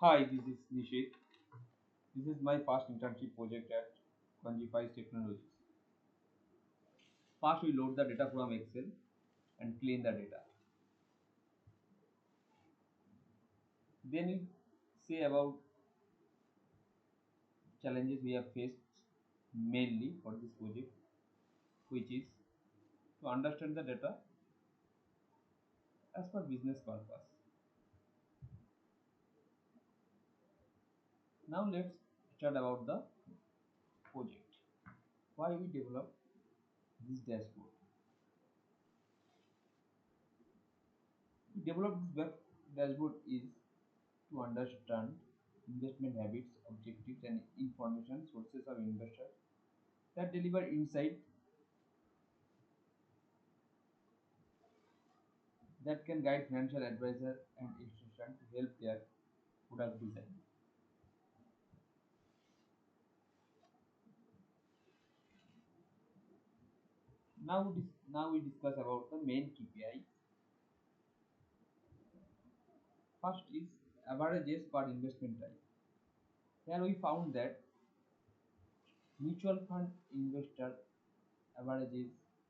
Hi, this is Nishit. This is my first internship project at Quantify Technologies. First, we load the data from Excel and clean the data. Then we say about challenges we have faced mainly for this project, which is to understand the data as per business purpose. Now let's start about the project. Why we develop this dashboard? We develop this web dashboard is to understand investment habits, objectives, and information sources of investors that deliver insight that can guide financial advisor and institution to help their product design. Now we discuss about the main KPIs. First is averages per investment type. Here we found that mutual fund investor averages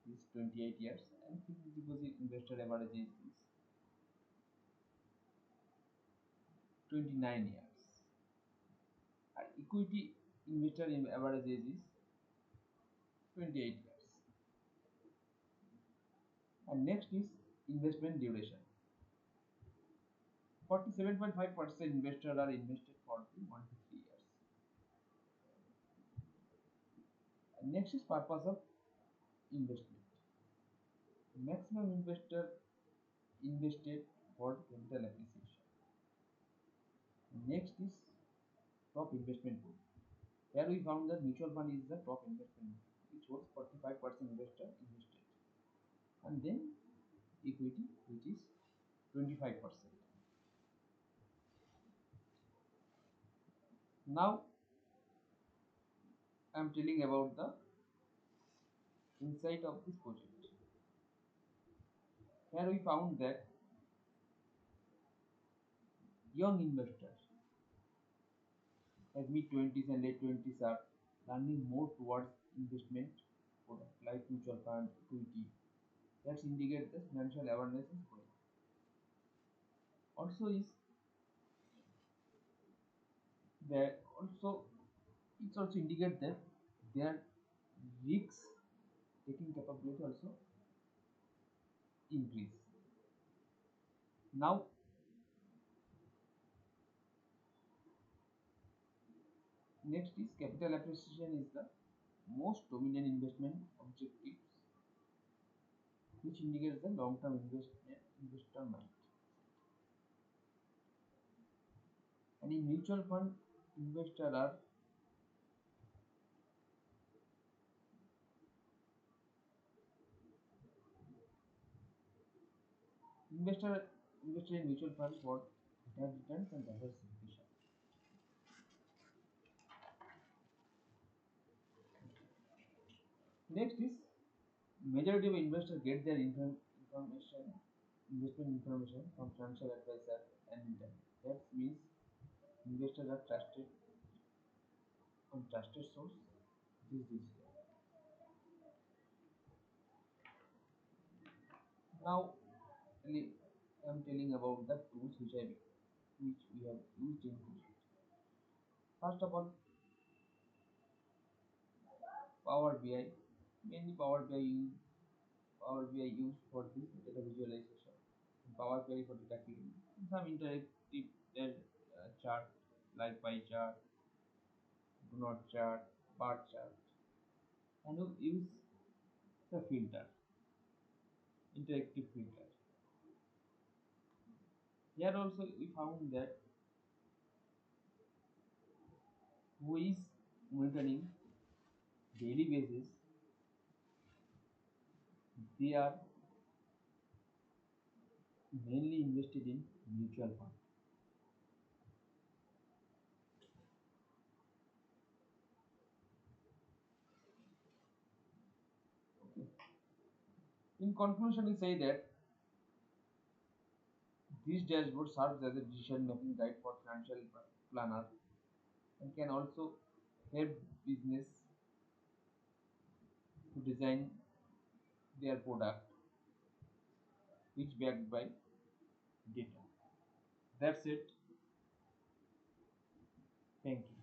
is 28 years and fixed deposit investor averages is 29 years. And equity investor in averages is 28 years. And next is investment duration. 47.5% investors are invested for 1 to 3 years. And next is purpose of investment. Maximum investor invested for capital appreciation. Next is top investment pool. Here we found that mutual fund is the top investment pool, which holds 45% investor invested. And then equity, which is 25%. Now I am telling about the insight of this project. Here we found that young investors like mid 20s and late 20s are learning more towards investment products like mutual fund, equity. That indicates that financial awareness is growing. Also is that also it also indicates that their risk taking capability also increase. Now next is capital appreciation is the most dominant investment objectives which indicates the long-term investment investor mind. And in mutual fund investor are investor invested in mutual funds for better returns and diversification. Next is majority of investors get their information investment information from financial advisor and internet. That means investors are trusted on trusted source. This is now I am telling about the tools which we have used in project. First of all, Power BI. Mainly Power BI used for this data visualization. Power Query for data cleaning. Some interactive chart like pie chart, do not chart, bar chart, and we use the filter, interactive filter. Here also we found that who is monitoring daily basis, they are mainly invested in mutual fund. In conclusion, we say that This dashboard serves as a decision-making guide for financial planners and can also help business to design their product, which backed by data. That's it. Thank you.